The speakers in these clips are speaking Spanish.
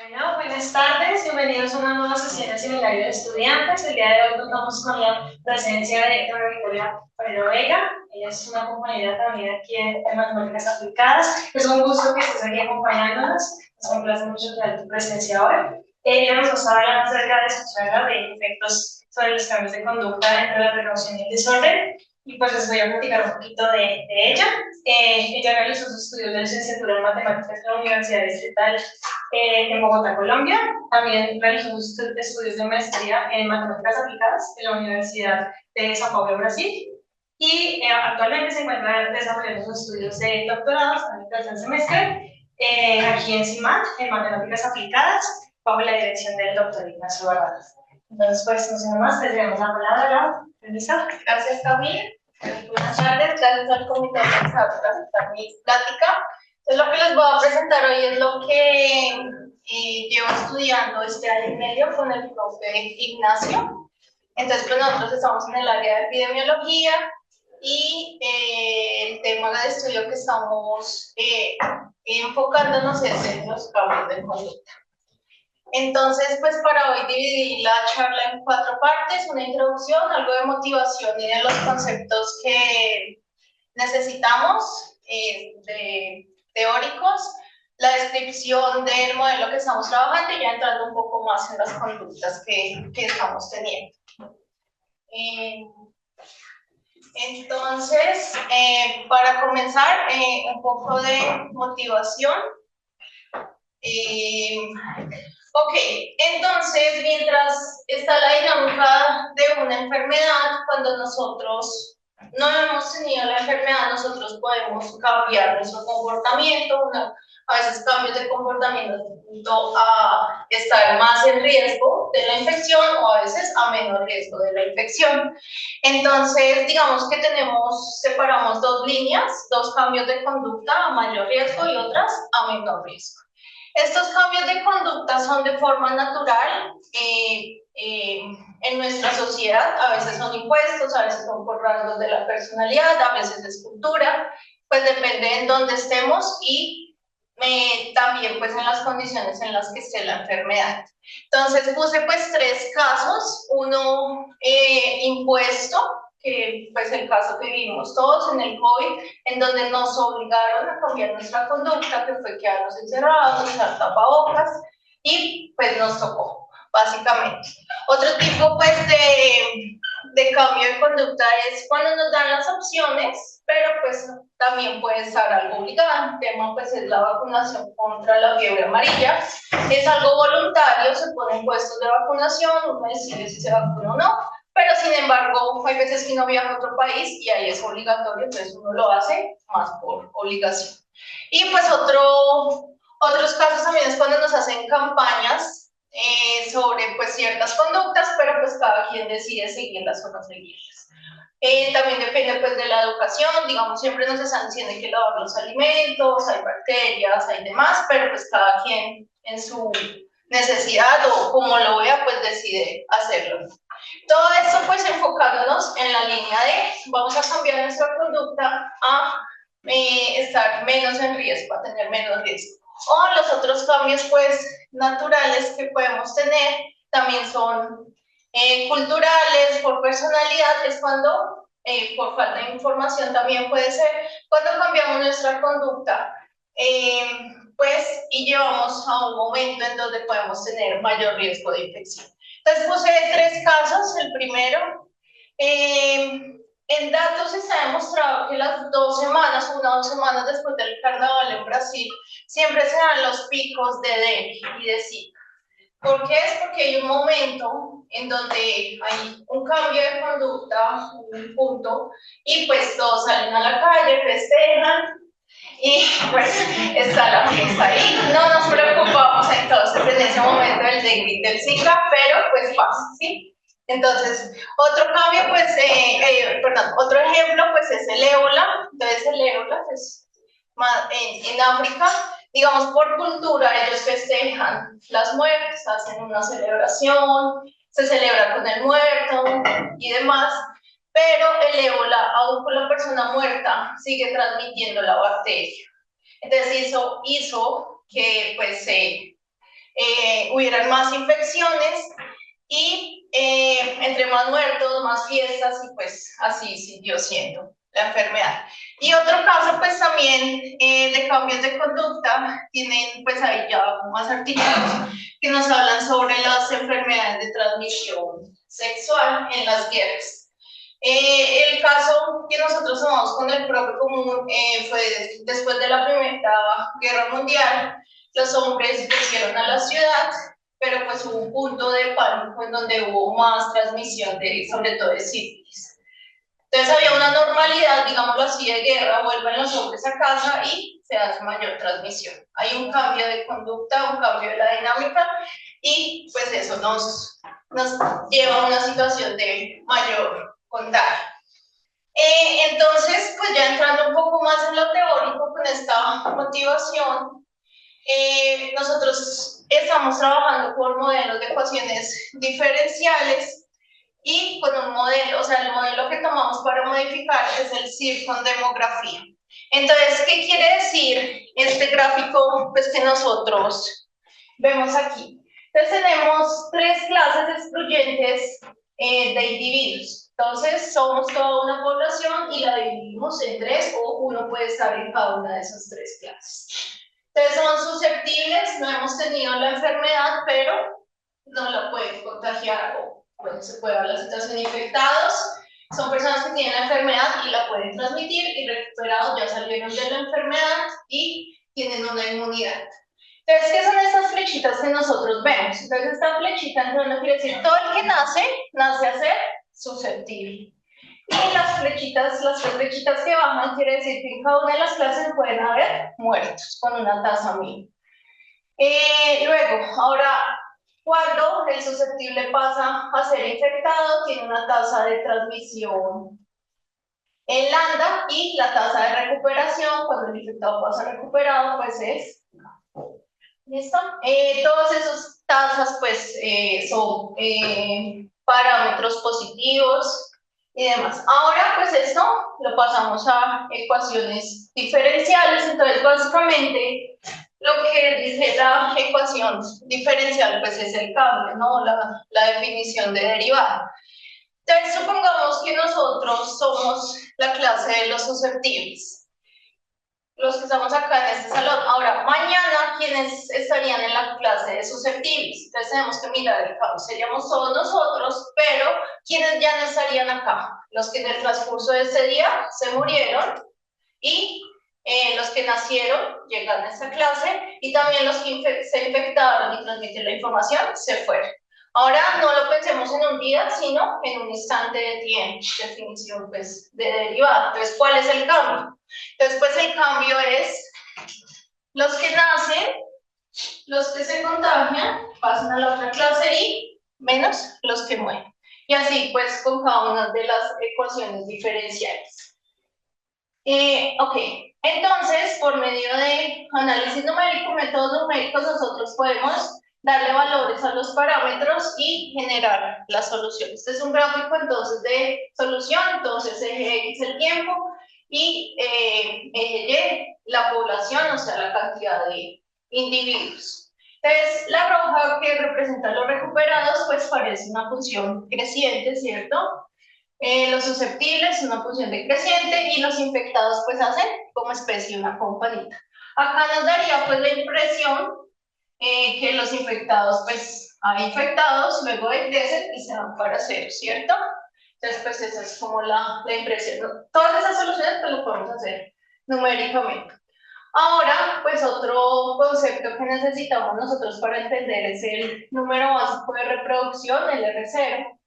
Bueno, buenas tardes, bienvenidos a una nueva sesión de Seminario de Estudiantes. El día de hoy contamos con la presencia de Dora Victoria Ferrero Vega. Ella es una compañera también aquí en Matemáticas Aplicadas. Es un gusto que estés aquí acompañándonos. Nos complace mucho tener tu presencia hoy. Ella nos está hablando acerca de su charla de efectos sobre los cambios de conducta entre la precaución y el desorden. Y pues les voy a platicar un poquito de ella. Ella realizó sus estudios de licenciatura en Matemáticas en la Universidad Distrital en Bogotá, Colombia. También realizó sus estudios de maestría en matemáticas aplicadas en la Universidad de São Paulo, Brasil. Y actualmente se encuentra desarrollando sus estudios de doctorado en el tercer semestre aquí en CIMAT, en matemáticas aplicadas, bajo la dirección del doctor Ignacio Barradas. Entonces, pues, no sé más, te damos la palabra. Permiso. Gracias, Camila. Buenas tardes, gracias al comité organizador por aceptar mi plática. Entonces, lo que les voy a presentar hoy es lo que llevo estudiando este año y medio con el profe Ignacio. Entonces, pues nosotros estamos en el área de epidemiología y el tema de estudio que estamos enfocándonos es en los cambios de conducta. Entonces, pues para hoy dividí la charla en 4 partes: una introducción, algo de motivación y de los conceptos que necesitamos teóricos, la descripción del modelo que estamos trabajando y ya entrando un poco más en las conductas que estamos teniendo. Entonces, para comenzar, un poco de motivación. Ok, entonces, mientras está la dinámica de una enfermedad, cuando nosotros no hemos tenido la enfermedad, nosotros podemos cambiar nuestro comportamiento, a veces cambios de comportamiento a estar más en riesgo de la infección o a veces a menor riesgo de la infección. Entonces, digamos que separamos 2 líneas, 2 cambios de conducta a mayor riesgo y otras a menor riesgo. Estos cambios de conducta son de forma natural en nuestra sociedad. A veces son impuestos, a veces son por rasgos de la personalidad, a veces es cultura, pues depende en dónde estemos y también pues en las condiciones en las que esté la enfermedad. Entonces puse pues 3 casos, uno impuesto, que pues el caso que vivimos todos en el COVID, en donde nos obligaron a cambiar nuestra conducta, que fue quedarnos encerrados, usar tapabocas, y pues nos tocó, básicamente. Otro tipo pues de cambio de conducta es cuando nos dan las opciones, pero pues también puede estar algo obligado. El tema pues es la vacunación contra la fiebre amarilla. Es algo voluntario, se ponen puestos de vacunación, uno decide si se vacuna o no, pero sin embargo hay veces que uno viaja a otro país y ahí es obligatorio, entonces uno lo hace más por obligación. Y pues otros casos también es cuando nos hacen campañas sobre pues ciertas conductas, pero pues cada quien decide seguirlas o no seguirlas. También depende pues de la educación, digamos, siempre nos están diciendo que lavar los alimentos, hay bacterias, hay demás, pero pues cada quien en su necesidad o como lo vea, pues decide hacerlo. Todo esto pues enfocándonos en la línea de vamos a cambiar nuestra conducta a estar menos en riesgo, a tener menos riesgo. O los otros cambios pues naturales que podemos tener también son culturales, por personalidad, es cuando por falta de información también puede ser cuando cambiamos nuestra conducta pues y llevamos a un momento en donde podemos tener mayor riesgo de infección. Entonces puse 3 casos. El primero, en datos se ha demostrado que las 2 semanas, 1 o 2 semanas después del carnaval en Brasil, siempre se dan los picos de dengue y de Zika. ¿Por qué? Es porque hay un momento en donde hay un cambio de conducta, un punto, y pues todos salen a la calle, festejan, y pues está la fiesta ahí. No nos preocupamos entonces en ese momento del dengue y del Zika, pero pues pasa, ¿sí? Entonces, otro cambio, pues, otro ejemplo, pues es el ébola. Entonces, el ébola, pues, en África, digamos, por cultura, ellos festejan las muertes, hacen una celebración, se celebra con el muerto y demás, pero el ébola, aún con la persona muerta, sigue transmitiendo la bacteria. Entonces, hizo que, pues, hubieran más infecciones y entre más muertos, más fiestas y pues así siguió siendo la enfermedad. Y otro caso pues también de cambios de conducta, tienen pues ahí ya más artículos que nos hablan sobre las enfermedades de transmisión sexual en las guerras. El caso que nosotros tomamos con el propio común fue después de la Primera Guerra Mundial, los hombres volvieron a la ciudad, pero pues hubo un punto de pánico en donde hubo más transmisión sobre todo de sífilis. Entonces había una normalidad, digámoslo así, de guerra, vuelven los hombres a casa y se hace mayor transmisión. Hay un cambio de conducta, un cambio de la dinámica y pues eso nos lleva a una situación de mayor contagio. Entonces, pues ya entrando un poco más en lo teórico con esta motivación, nosotros estamos trabajando por modelos de ecuaciones diferenciales y con un modelo, o sea, el modelo que tomamos para modificar es el CIR con demografía. Entonces, ¿qué quiere decir este gráfico pues, que nosotros vemos aquí? Entonces, tenemos tres clases excluyentes de individuos. Entonces, somos toda una población y la dividimos en tres o uno puede estar en cada una de esas tres clases. Entonces, son susceptibles, no hemos tenido la enfermedad, pero no la pueden contagiar o bueno, se puede dar la situación de infectados, son personas que tienen la enfermedad y la pueden transmitir y recuperados ya salieron de la enfermedad y tienen una inmunidad. Entonces, ¿qué son estas flechitas que nosotros vemos? Entonces, esta flechita entonces no quiere decir todo el que nace a ser susceptible. Y las flechitas, las tres flechitas que bajan, quiere decir que en cada una de las clases pueden haber muertos con una tasa mínima. Luego, ahora, cuando el susceptible pasa a ser infectado, tiene una tasa de transmisión en lambda y la tasa de recuperación, cuando el infectado pasa recuperado, pues es... ¿Listo? Todas esas tasas, pues, son parámetros positivos y demás. Ahora, pues, esto lo pasamos a ecuaciones diferenciales, entonces, básicamente, lo que dice la ecuación diferencial, pues es el cambio, ¿no? La definición de derivada. Entonces, supongamos que nosotros somos la clase de los susceptibles, los que estamos acá en este salón. Ahora, mañana, ¿quiénes estarían en la clase de susceptibles? Entonces, tenemos que mirar el cambio. Seríamos todos nosotros, pero ¿quiénes ya no estarían acá? Los que en el transcurso de ese día se murieron y los que nacieron llegan a esta clase y también los que se infectaron y transmiten la información se fueron. Ahora no lo pensemos en un día, sino en un instante de tiempo, definición pues, de derivada. Entonces, ¿cuál es el cambio? Entonces, pues el cambio es los que nacen, los que se contagian, pasan a la otra clase y menos los que mueren. Y así pues con cada una de las ecuaciones diferenciales. Ok, entonces por medio de análisis numérico, métodos numéricos, nosotros podemos darle valores a los parámetros y generar la solución. Este es un gráfico entonces de solución, entonces eje X el tiempo y eje Y la población, o sea, la cantidad de individuos. Entonces, la roja que representa los recuperados, pues parece una función creciente, ¿cierto? Los susceptibles, una función decreciente, y los infectados, pues hacen como especie una campanita. Acá nos daría, pues, la impresión que los infectados, pues, hay infectados, luego decrecen y se van para cero, ¿cierto? Entonces, pues, esa es como la impresión. Todas esas soluciones, pues, lo podemos hacer numéricamente. Ahora, pues otro concepto que necesitamos nosotros para entender es el número básico de reproducción, el R0,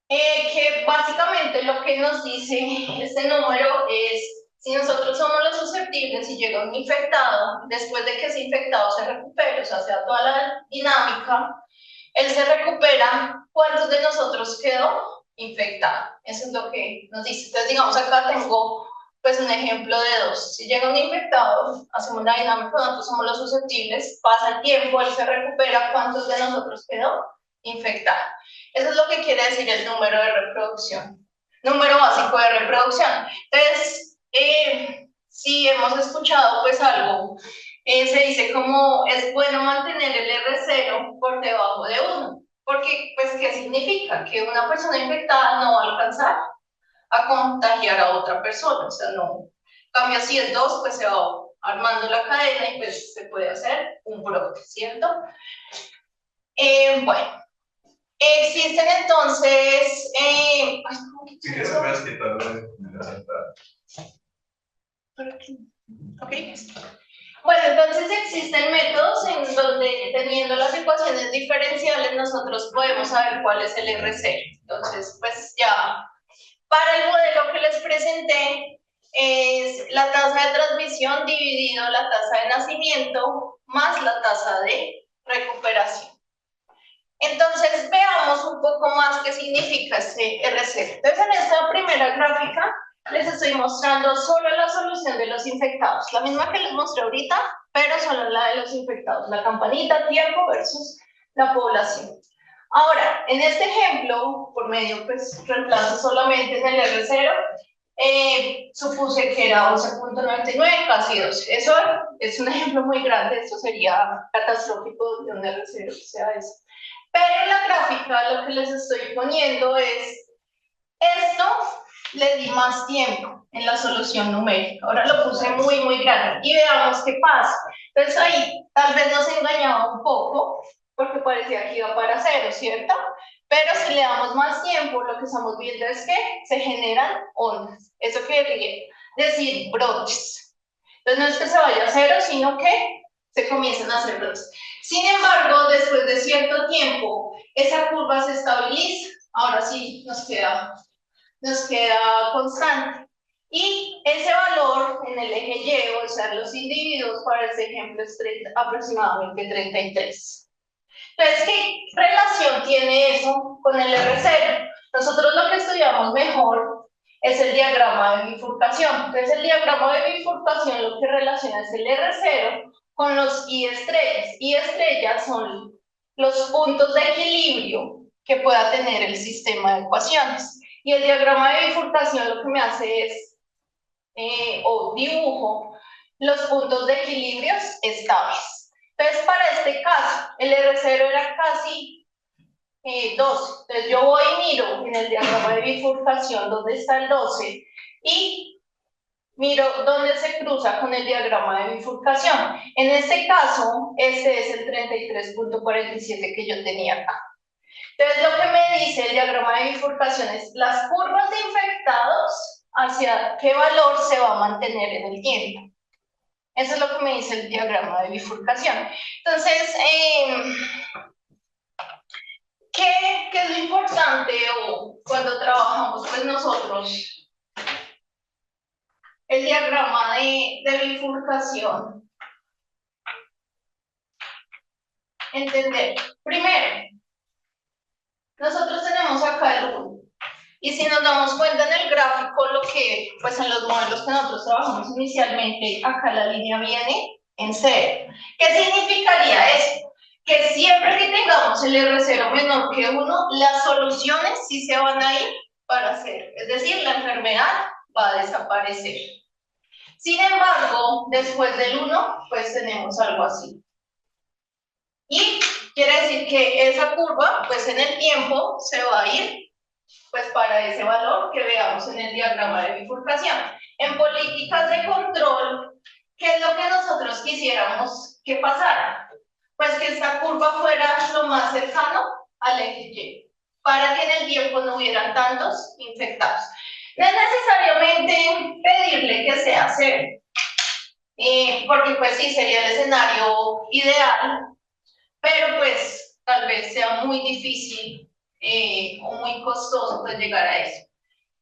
que básicamente lo que nos dice este número es si nosotros somos los susceptibles y llega un infectado, después de que ese infectado se recupere, o sea, sea toda la dinámica, él se recupera, ¿cuántos de nosotros quedó infectado? Eso es lo que nos dice. Entonces, digamos, acá tengo pues un ejemplo de dos. Si llega un infectado, hacemos la dinámica, nosotros somos los susceptibles, pasa el tiempo, él se recupera, ¿cuántos de nosotros quedó infectado? Eso es lo que quiere decir el número de reproducción. Número básico de reproducción. Entonces, si hemos escuchado pues algo se dice como es bueno mantener el R0 por debajo de 1, porque pues ¿qué significa? Que una persona infectada no va a alcanzar a contagiar a otra persona, o sea, no. En cambio, si es 2, pues se va armando la cadena y pues se puede hacer un brote, ¿cierto? Bueno, existen entonces... Si quieres puedes quitarlo de la sentada. Ok. Bueno, entonces existen métodos en donde teniendo las ecuaciones diferenciales nosotros podemos saber cuál es el R0. Entonces, pues ya para el modelo que les presenté es la tasa de transmisión dividido la tasa de nacimiento más la tasa de recuperación. Entonces veamos un poco más qué significa este R0. Entonces en esta primera gráfica les estoy mostrando solo la solución de los infectados, la misma que les mostré ahorita, pero solo la de los infectados, la campanita, tiempo versus la población. Ahora, en este ejemplo, por medio, pues, reemplazo solamente en el R0, supuse que era 11.99, casi 12. Eso es un ejemplo muy grande, esto sería catastrófico de un R0 que sea eso. Pero en la gráfica lo que les estoy poniendo es esto, le di más tiempo en la solución numérica. Ahora lo puse muy, muy grande y veamos qué pasa. Entonces ahí tal vez nos engañaba un poco porque parecía que iba para 0, ¿cierto? Pero si le damos más tiempo, lo que estamos viendo es que se generan ondas. Eso quiere decir brotes. Entonces no es que se vaya a 0, sino que se comienzan a hacer brotes. Sin embargo, después de cierto tiempo, esa curva se estabiliza. Ahora sí nos queda constante. Y ese valor en el eje Y, o sea, los individuos, para este ejemplo, es aproximadamente 33. Entonces, ¿qué relación tiene eso con el R0? Nosotros lo que estudiamos mejor es el diagrama de bifurcación. Entonces, el diagrama de bifurcación lo que relaciona es el R0 con los I estrellas. I estrellas son los puntos de equilibrio que pueda tener el sistema de ecuaciones. Y el diagrama de bifurcación lo que me hace es, o dibujo, los puntos de equilibrios estables. Entonces, para este caso, el R0 era casi 12. Entonces, yo voy y miro en el diagrama de bifurcación dónde está el 12 y miro dónde se cruza con el diagrama de bifurcación. En este caso, este es el 33.47 que yo tenía acá. Entonces, lo que me dice el diagrama de bifurcación es las curvas de infectados hacia qué valor se va a mantener en el tiempo. Eso es lo que me dice el diagrama de bifurcación. Entonces, ¿qué es lo importante o cuando trabajamos pues nosotros el diagrama de bifurcación? Entender. Primero, nosotros tenemos acá el 1. Y si nos damos cuenta en el gráfico, lo que, pues en los modelos que nosotros trabajamos inicialmente, acá la línea viene en 0. ¿Qué significaría esto? Que siempre que tengamos el R0 menor que 1, las soluciones sí se van a ir para 0. Es decir, la enfermedad va a desaparecer. Sin embargo, después del 1, pues tenemos algo así. Y quiere decir que esa curva, pues en el tiempo, se va a ir pues para ese valor que veamos en el diagrama de bifurcación. En políticas de control, ¿qué es lo que nosotros quisiéramos que pasara? Pues que esta curva fuera lo más cercano al eje Y, para que en el tiempo no hubieran tantos infectados. No es necesariamente pedirle que sea 0, porque pues sí, sería el escenario ideal, pero pues tal vez sea muy difícil o muy costoso pues llegar a eso.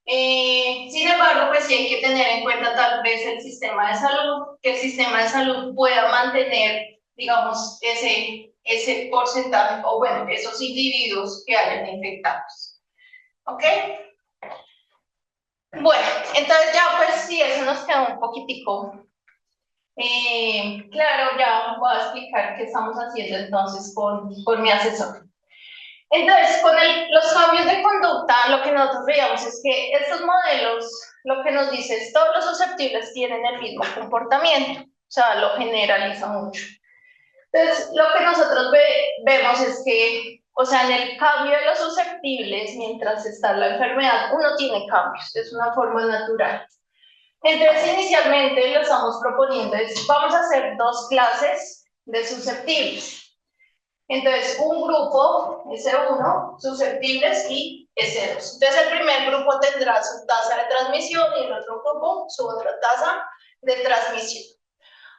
Sin embargo, pues sí hay que tener en cuenta tal vez el sistema de salud, que el sistema de salud pueda mantener, digamos, ese porcentaje, o bueno, esos individuos que hayan infectados. ¿Ok? Bueno, entonces ya pues sí, eso nos queda un poquitico. Claro, ya voy a explicar qué estamos haciendo entonces con mi asesor. Entonces, con los cambios de conducta, lo que nosotros veíamos es que estos modelos, lo que nos dice es todos los susceptibles tienen el mismo comportamiento. o sea, lo generaliza mucho. Entonces, lo que nosotros vemos es que, o sea, en el cambio de los susceptibles, mientras está la enfermedad, uno tiene cambios, es una forma natural. Entonces, inicialmente lo estamos proponiendo, vamos a hacer 2 clases de susceptibles. Entonces, un grupo, S1, susceptibles y S2. Entonces, el primer grupo tendrá su tasa de transmisión y el otro grupo su otra tasa de transmisión.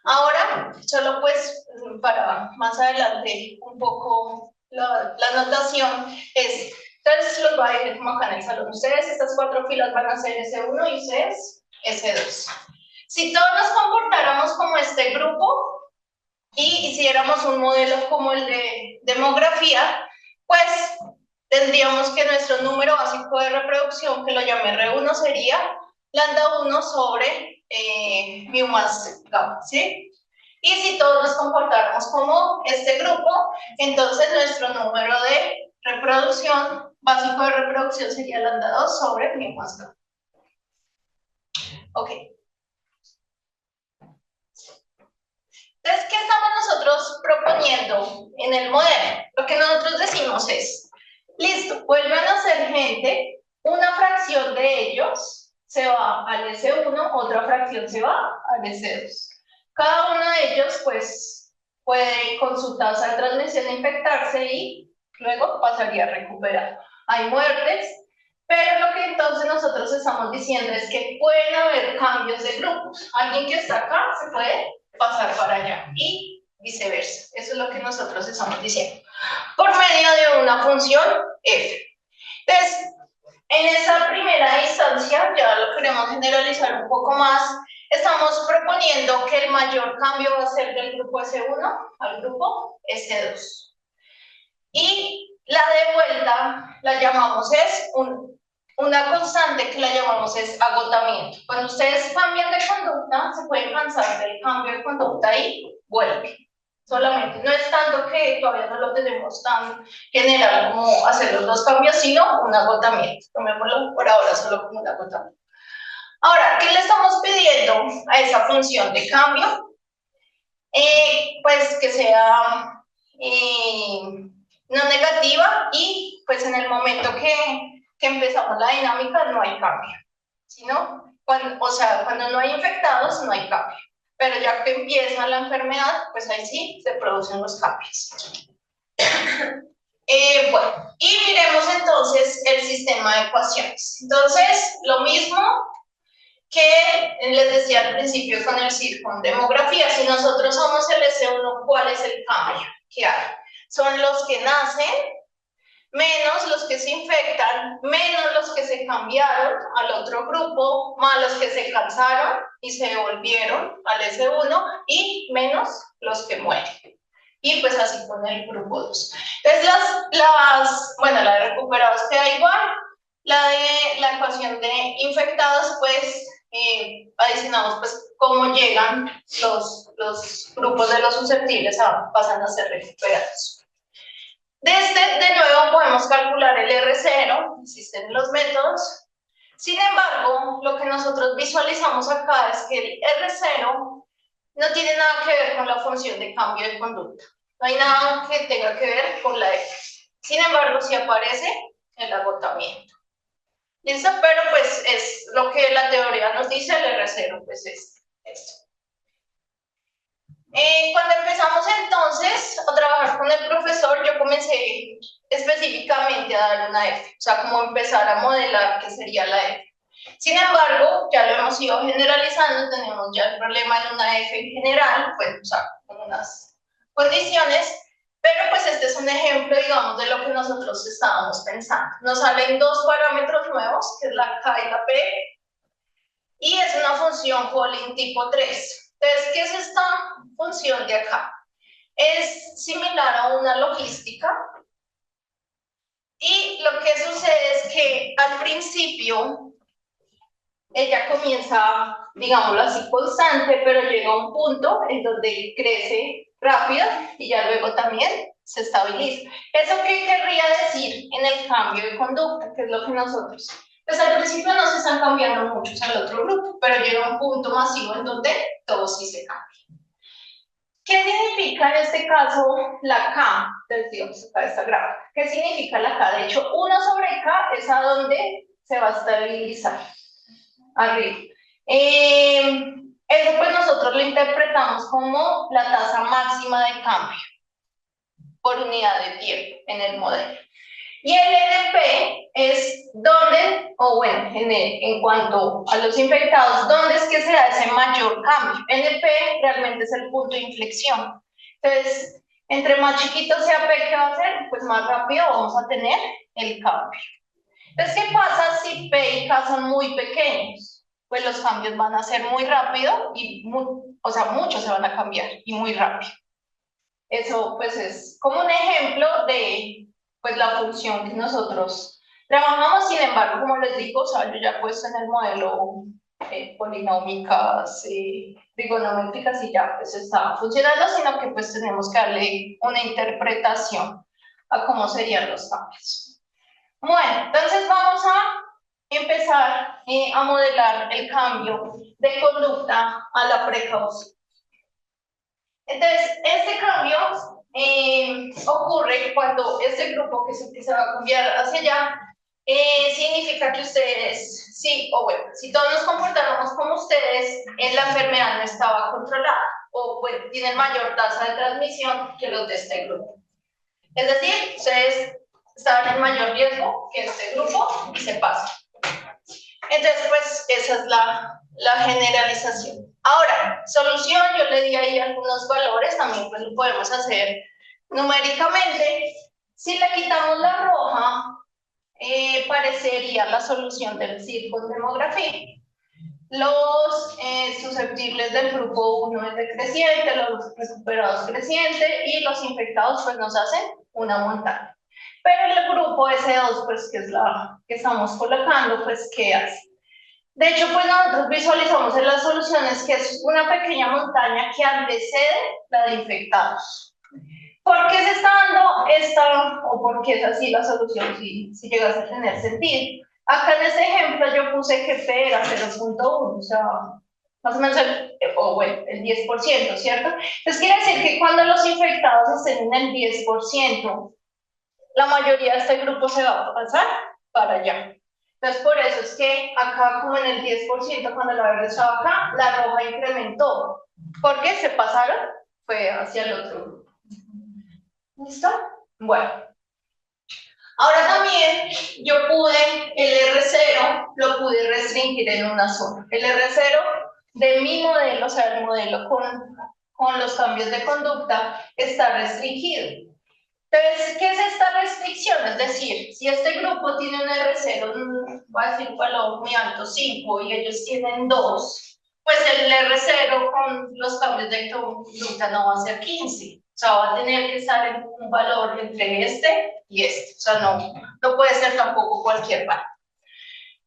Ahora, solo pues para más adelante un poco la notación es, entonces los voy a ir como acá en el salón. Ustedes, estas 4 filas van a ser S1 y ustedes S2. Si todos nos comportáramos como este grupo, y hiciéramos un modelo como el de demografía, pues tendríamos que nuestro número básico de reproducción, que lo llamé R1, sería lambda 1 sobre mu más gamma, ¿sí? Y si todos nos comportáramos como este grupo, entonces nuestro número de reproducción, básico de reproducción, sería lambda 2 sobre mu más gamma. Ok. Entonces, ¿qué estamos nosotros proponiendo en el modelo? Lo que nosotros decimos es, listo, vuelven a ser gente, una fracción de ellos se va al S1, otra fracción se va al S2. Cada uno de ellos, pues, puede con su tasa de transmisión infectarse y luego pasaría a recuperar. Hay muertes, pero lo que entonces nosotros estamos diciendo es que pueden haber cambios de grupos. Alguien que está acá se puede pasar para allá y viceversa. Eso es lo que nosotros estamos diciendo. Por medio de una función f. Entonces, en esa primera instancia, ya lo queremos generalizar un poco más, estamos proponiendo que el mayor cambio va a ser del grupo S1 al grupo S2. Y la de vuelta la llamamos una constante que la llamamos es agotamiento. Cuando ustedes cambian de conducta, se pueden cansar del cambio de conducta y vuelven. Solamente, no es tanto que todavía no lo tenemos tan general como hacer los 2 cambios, sino un agotamiento. Tomémoslo por ahora solo como un agotamiento. Ahora, ¿qué le estamos pidiendo a esa función de cambio? Pues que sea no negativa y pues en el momento que empezamos la dinámica no hay cambio, sino cuando no hay infectados no hay cambio, pero ya que empieza la enfermedad, pues ahí sí se producen los cambios. Bueno, y miremos entonces el sistema de ecuaciones. Entonces, lo mismo que les decía al principio con demografía, si nosotros somos el S1, ¿cuál es el cambio que hay? Son los que nacen, menos los que se infectan, menos los que se cambiaron al otro grupo, más los que se cansaron y se volvieron al S1 y menos los que mueren. Y pues así con el grupo 2. Entonces la de recuperados queda igual, la de la ecuación de infectados pues adicionamos pues cómo llegan los grupos de los susceptibles pasan a ser recuperados. De nuevo podemos calcular el R0, existen los métodos. Sin embargo, lo que nosotros visualizamos acá es que el R0 no tiene nada que ver con la función de cambio de conducta. No hay nada que tenga que ver con la F. Sin embargo, sí aparece el agotamiento. ¿Listo? Pero pues es lo que la teoría nos dice, el R0 pues es esto. Cuando empezamos entonces a trabajar con el profesor, yo comencé específicamente a dar una F, o sea, como empezar a modelar qué sería la F. Sin embargo, ya lo hemos ido generalizando, tenemos ya el problema de una F en general, pues, o sea, con unas condiciones, pero pues este es un ejemplo, digamos, de lo que nosotros estábamos pensando. Nos salen 2 parámetros nuevos, que es la K y la P, y es una función Pauling tipo 3. Entonces, ¿qué es esta función de acá? Es similar a una logística y lo que sucede es que al principio ella comienza, digámoslo así, constante, pero llega a un punto en donde crece rápido y ya luego también se estabiliza. ¿Eso qué querría decir en el cambio de conducta? Que es lo que nosotros... Pues al principio no se están cambiando muchos al otro grupo, pero llega un punto masivo en donde todo sí se cambia. ¿Qué significa en este caso la K? Entonces, digamos, acá esta gráfica. ¿Qué significa la K? De hecho, 1/K es a donde se va a estabilizar, arriba. Eso pues nosotros lo interpretamos como la tasa máxima de cambio por unidad de tiempo en el modelo. Y el NP es donde, o bueno, en cuanto a los infectados, ¿dónde es que se da ese mayor cambio? NP realmente es el punto de inflexión. Entonces, entre más chiquito sea P, ¿qué va a hacer? Pues más rápido vamos a tener el cambio. Entonces, ¿qué pasa si P y K son muy pequeños? Pues los cambios van a ser muy rápido y, muchos se van a cambiar y muy rápido. Eso pues es como un ejemplo de pues la función que nosotros trabajamos. Sin embargo, como les digo, yo ya he puesto en el modelo polinómicas, trigonométricas y ya pues está funcionando, sino que pues tenemos que darle una interpretación a cómo serían los cambios. Bueno, entonces vamos a empezar a modelar el cambio de conducta a la precaución. Entonces, este cambio ocurre cuando este grupo que se va a cambiar hacia allá, significa que ustedes, sí, o bueno, si todos nos comportáramos como ustedes, la enfermedad no estaba controlada, o bueno, tienen mayor tasa de transmisión que los de este grupo. Es decir, ustedes estaban en mayor riesgo que este grupo y se pasa. Entonces, pues, esa es la generalización. Ahora, solución, yo le di ahí algunos valores, también pues lo podemos hacer numéricamente. Si le quitamos la roja, parecería la solución del círculo en demografía. Los susceptibles del grupo 1 es decreciente, los recuperados creciente y los infectados pues nos hacen una montaña. Pero el grupo S2, pues que es la que estamos colocando, pues ¿qué hace? De hecho, pues nosotros visualizamos en las soluciones que es una pequeña montaña que antecede la de infectados. ¿Por qué se está dando esta, o por qué es así la solución, si llegase a tener sentido? Acá en este ejemplo yo puse que P era 0.1, o sea, más o menos el 10%, ¿cierto? Entonces quiere decir que cuando los infectados estén en el 10%, la mayoría de este grupo se va a pasar para allá. Entonces, por eso es que acá, como en el 10%, cuando la verde estaba acá, la roja incrementó. ¿Por qué se pasaron? Fue hacia el otro grupo. ¿Listo? Bueno. Ahora también yo pude, el R0 lo pude restringir en una zona. El R0 de mi modelo, o sea, el modelo con los cambios de conducta, está restringido. Entonces, ¿qué es esta restricción? Es decir, si este grupo tiene un R0, va a decir un valor muy alto, 5, y ellos tienen 2, pues el R0 con los cambios de conducta no va a ser 15. O sea, va a tener que estar en un valor entre este y este. O sea, no puede ser tampoco cualquier valor.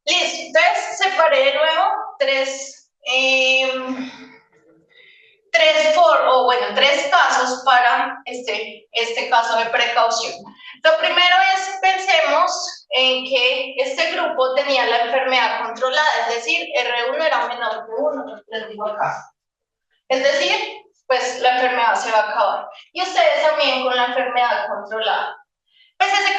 Listo, entonces separé de nuevo tres casos para este caso de precaución. Lo primero es, pensemos en que este grupo tenía la enfermedad controlada, es decir, R1 era menor que 1, les digo acá. Es decir, pues la enfermedad se va a acabar. Y ustedes también con la enfermedad controlada. Pues ese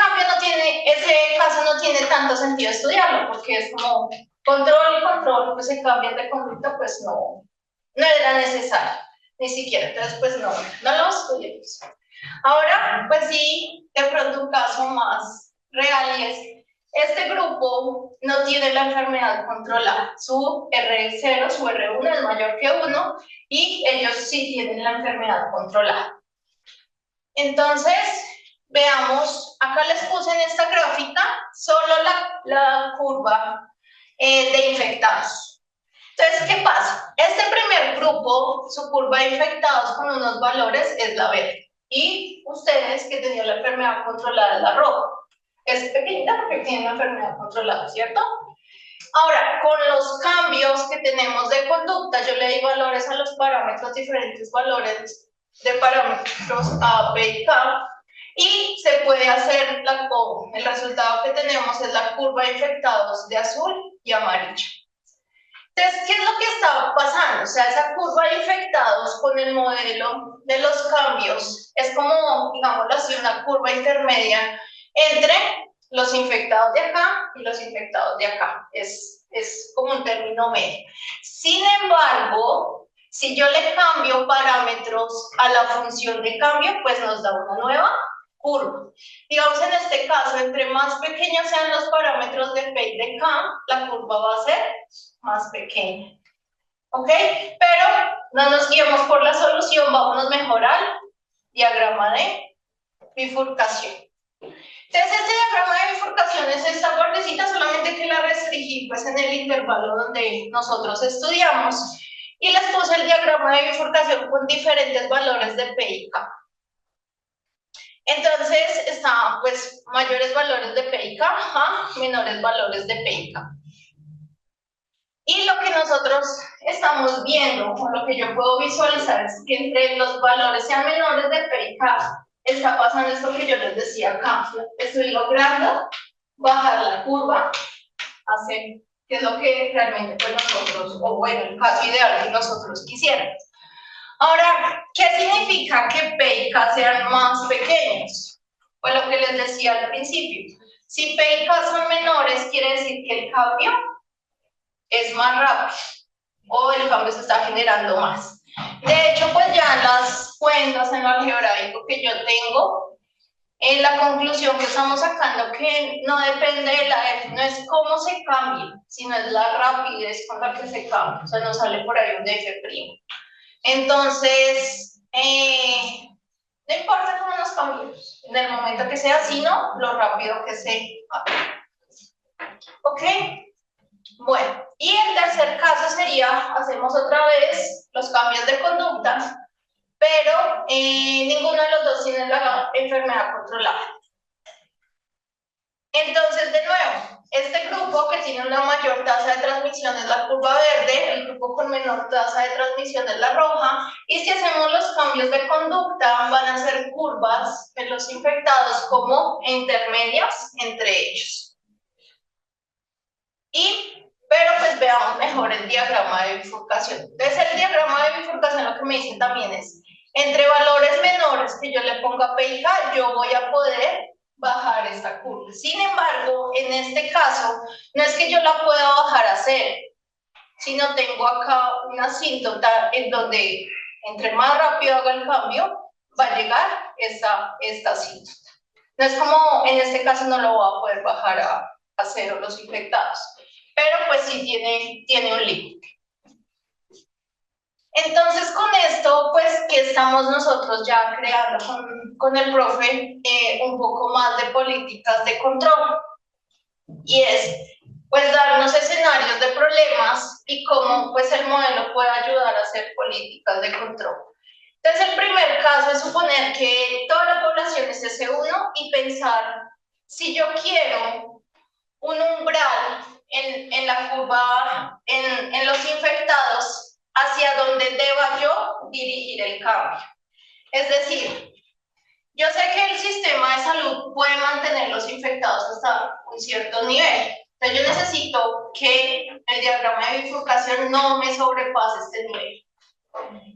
caso no tiene tanto sentido estudiarlo, porque es como control y control, pues se cambian de conducta, pues no era necesario. Ni siquiera, entonces pues no lo estudiamos. Ahora, pues sí, de pronto un caso más real y es, este grupo no tiene la enfermedad controlada, su R0, su R1 es mayor que 1 y ellos sí tienen la enfermedad controlada. Entonces, veamos, acá les puse en esta gráfica solo la curva de infectados. Entonces, ¿qué pasa? Este primer grupo, su curva de infectados con unos valores es la verde. Y ustedes que tenían la enfermedad controlada es la roja. Es pequeñita porque tienen la enfermedad controlada, ¿cierto? Ahora, con los cambios que tenemos de conducta, yo le di valores a los parámetros, diferentes valores de parámetros A, B y K. Y se puede hacer, el resultado que tenemos es la curva de infectados de azul y amarillo. Entonces, ¿qué es lo que estaba pasando? O sea, esa curva de infectados con el modelo de los cambios es como, digámoslo así, una curva intermedia entre los infectados de acá y los infectados de acá. Es como un término medio. Sin embargo, si yo le cambio parámetros a la función de cambio, pues nos da una nueva curva. Digamos, en este caso, entre más pequeños sean los parámetros de P y de K, la curva va a ser más pequeña. ¿Ok? Pero no nos guiemos por la solución, vámonos mejor al diagrama de bifurcación. Entonces, este diagrama de bifurcación es esta bordecita, solamente que la restringí pues, en el intervalo donde nosotros estudiamos. Y les puse el diagrama de bifurcación con diferentes valores de P y K. Entonces, están pues mayores valores de P y K a menores valores de P y K. Y lo que nosotros estamos viendo, o lo que yo puedo visualizar, es que entre los valores sean menores de P y K, está pasando esto que yo les decía acá. Estoy logrando bajar la curva, hacer, que es lo que realmente pues nosotros, o bueno, el caso ideal que nosotros quisiéramos. Ahora, ¿qué significa que P y K sean más pequeños? Pues lo que les decía al principio. Si P y K son menores, quiere decir que el cambio es más rápido o el cambio se está generando más. De hecho, pues ya en las cuentas, en lo algebraico que yo tengo, en la conclusión que estamos sacando que no depende de la F, no es cómo se cambie, sino es la rapidez con la que se cambia. O sea, nos sale por ahí un F'. Entonces, no importa cómo nos cambiemos, en el momento que sea, sino lo rápido que se haga. ¿Ok? Bueno, y el tercer caso sería, hacemos otra vez los cambios de conducta, pero ninguno de los dos tiene la enfermedad controlada. Entonces, de nuevo, este grupo que tiene una mayor tasa de transmisión es la curva verde, el grupo con menor tasa de transmisión es la roja, y si hacemos los cambios de conducta, van a ser curvas en los infectados como intermedias entre ellos. Pero pues veamos mejor el diagrama de bifurcación. Entonces el diagrama de bifurcación lo que me dice también es, entre valores menores que yo le ponga P y K, yo voy a poder bajar esta curva. Sin embargo, en este caso, no es que yo la pueda bajar a 0, sino tengo acá una asíntota en donde entre más rápido haga el cambio, va a llegar esta asíntota. No es como, en este caso no lo voy a poder bajar a 0 los infectados, pero pues sí tiene un límite. Entonces con esto, pues que estamos nosotros ya creando con el profe un poco más de políticas de control, y es pues darnos escenarios de problemas y cómo pues el modelo puede ayudar a hacer políticas de control. Entonces el primer caso es suponer que toda la población es S1 y pensar, si yo quiero un umbral en la curva, en los infectados, hacia donde deba yo dirigir el cambio. Es decir, yo sé que el sistema de salud puede mantener los infectados hasta un cierto nivel. Entonces yo necesito que el diagrama de bifurcación no me sobrepase este nivel.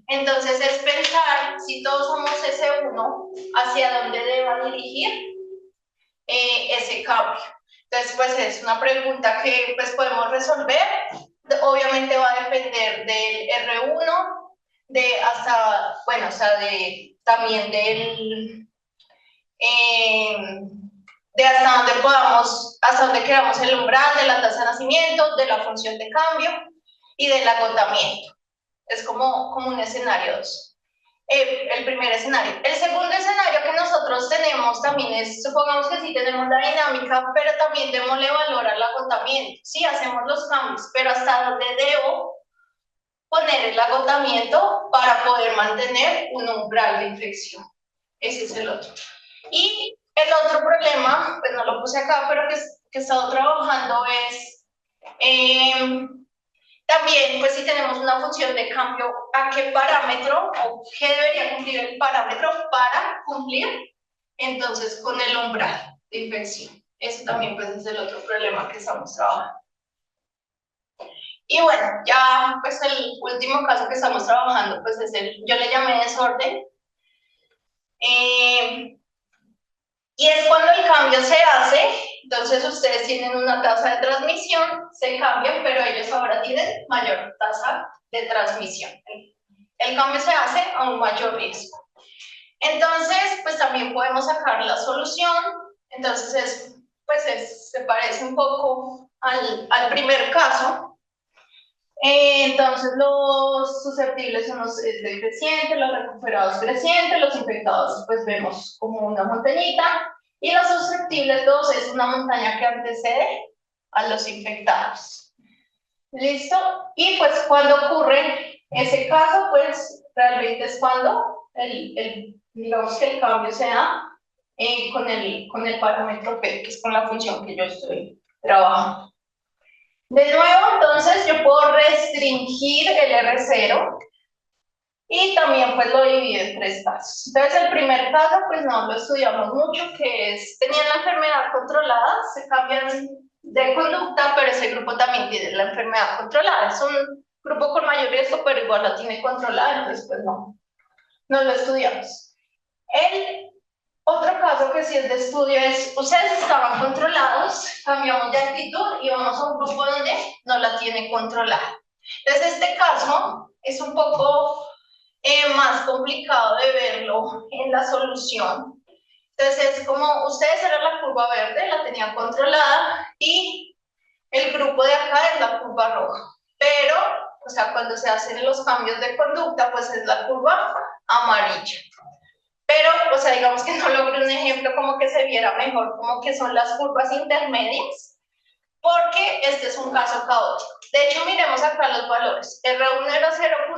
Entonces es pensar, si todos somos S1, hacia dónde deba dirigir ese cambio. Entonces, pues es una pregunta que pues, podemos resolver. Obviamente va a depender del R1, de hasta, bueno, o sea, también de hasta donde queramos el umbral, de la tasa de nacimiento, de la función de cambio y del agotamiento. Es como un escenario 2. El primer escenario. El segundo escenario que nosotros tenemos también es, supongamos que sí tenemos la dinámica, pero también démosle valor al agotamiento. Sí, hacemos los cambios, pero hasta dónde debo poner el agotamiento para poder mantener un umbral de infección. Ese es el otro. Y el otro problema, pues no lo puse acá, pero que he estado trabajando es... también, pues si tenemos una función de cambio, ¿a qué parámetro o qué debería cumplir el parámetro para cumplir entonces con el umbral de infección? Eso también pues es el otro problema que estamos trabajando. Y bueno, ya pues el último caso que estamos trabajando pues es yo le llamé desorden Y es cuando el cambio se hace, entonces ustedes tienen una tasa de transmisión, se cambian, pero ellos ahora tienen mayor tasa de transmisión. El cambio se hace a un mayor riesgo. Entonces, pues también podemos sacar la solución. Entonces, se parece un poco al primer caso. Entonces, los susceptibles son los decrecientes, los recuperados crecientes, los infectados, pues vemos como una montañita, y los susceptibles 2 es una montaña que antecede a los infectados. ¿Listo? Y pues cuando ocurre ese caso, pues realmente es cuando digamos que el cambio se da con el parámetro P, que es con la función que yo estoy trabajando. De nuevo, entonces, yo puedo restringir el R0 y también pues lo divido en 3 casos. Entonces, el primer caso, pues no lo estudiamos mucho, que es, tenían la enfermedad controlada, se cambian de conducta, pero ese grupo también tiene la enfermedad controlada. Es un grupo con mayor riesgo, pero igual la tiene controlada, entonces pues no lo estudiamos. El otro caso que sí es de estudio es, ustedes estaban controlados, cambiamos de actitud y vamos a un grupo donde no la tiene controlada. Entonces, este caso es un poco más complicado de verlo en la solución. Entonces, es como ustedes eran la curva verde, la tenían controlada, y el grupo de acá es la curva roja. Pero, o sea, cuando se hacen los cambios de conducta, pues es la curva amarilla. Pero, o sea, digamos que no logré un ejemplo como que se viera mejor, como que son las curvas intermedias, porque este es un caso caótico. De hecho, miremos acá los valores. R1 era 0.39,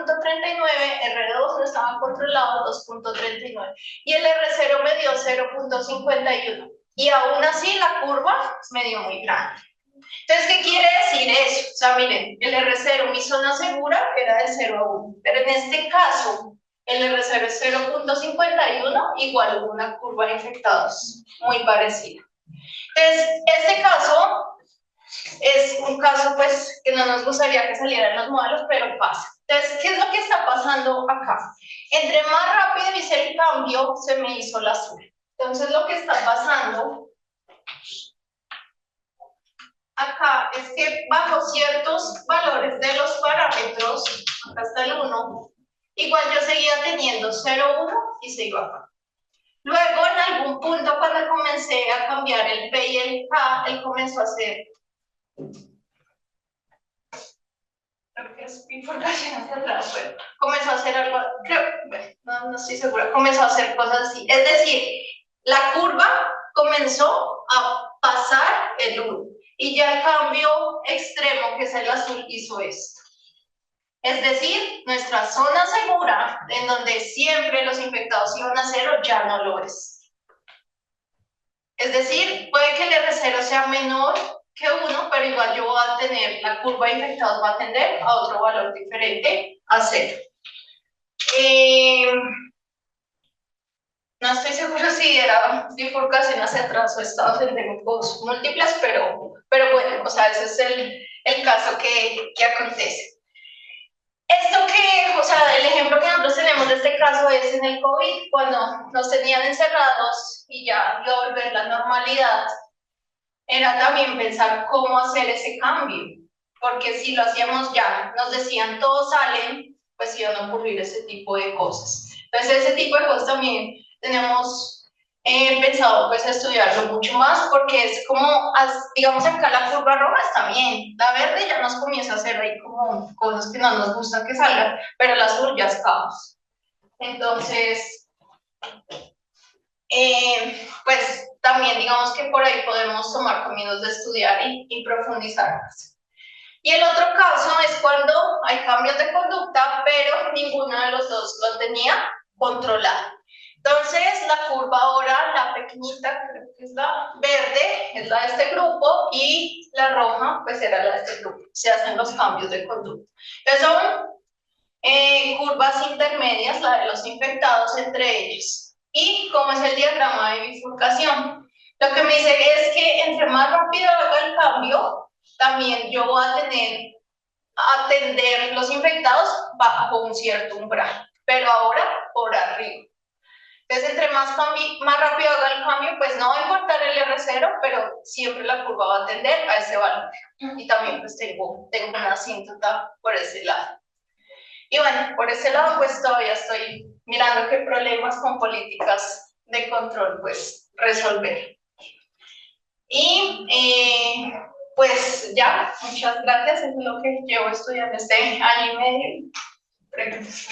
R2 no estaba controlado, 2.39, y el R0 me dio 0.51. Y aún así la curva me dio muy grande. Entonces, ¿qué quiere decir eso? O sea, miren, el R0, mi zona segura, era de 0 a 1, pero en este caso, el R0 es 0.51, igual una curva de infectados muy parecida. Entonces, este caso es un caso pues que no nos gustaría que saliera en los modelos, pero pasa. Entonces, ¿qué es lo que está pasando acá? Entre más rápido hice el cambio, se me hizo el azul. Entonces, lo que está pasando acá es que bajo ciertos valores de los parámetros, acá está el 1, igual yo seguía teniendo 0, 1 y se iba acá. Luego, en algún punto, cuando comencé a cambiar el P y el K, él comenzó a hacer, creo que es bifurcación hacia atrás, bueno, comenzó a hacer algo, creo, no estoy segura, comenzó a hacer cosas así. Es decir, la curva comenzó a pasar el 1 y ya el cambio extremo, que es el azul, hizo esto. Es decir, nuestra zona segura, en donde siempre los infectados iban a 0, ya no lo es. Es decir, puede que el R0 sea menor que 1, pero igual yo voy a tener, la curva de infectados va a tender a otro valor diferente, a 0. No estoy segura si era bifurcación hacia atrás o estados endémicos múltiples, pero bueno, o sea, ese es el caso que acontece. Esto que, o sea, el ejemplo que nosotros tenemos de este caso es en el COVID, cuando nos tenían encerrados y ya iba a volver la normalidad, era también pensar cómo hacer ese cambio, porque si lo hacíamos ya, nos decían todos salen, pues iban a ocurrir ese tipo de cosas. Entonces, ese tipo de cosas también tenemos pensado pues estudiarlo mucho más, porque es como, digamos acá la curva roja está bien, la verde ya nos comienza a hacer ahí como cosas que no nos gusta que salgan, pero la azul ya es caos. Entonces, pues también digamos que por ahí podemos tomar caminos de estudiar y profundizar más. Y el otro caso es cuando hay cambios de conducta, pero ninguno de los dos lo tenía controlado. Entonces, la curva ahora, la pequeñita, creo que es la verde, es la de este grupo, y la roja, pues era la de este grupo. Se hacen los cambios de conducta. Entonces, son curvas intermedias, la de los infectados entre ellos. Y como es el diagrama de bifurcación, lo que me dice es que entre más rápido haga el cambio, también yo voy a atender los infectados bajo un cierto umbral, pero ahora por arriba. Entonces, entre más rápido haga el cambio, pues no va a importar el R0, pero siempre la curva va a tender a ese valor. Y también pues tengo una asíntota por ese lado. Y bueno, por ese lado pues todavía estoy mirando qué problemas con políticas de control pues resolver. Y pues ya, muchas gracias, es lo que llevo estudiando este año y medio. Preguntas.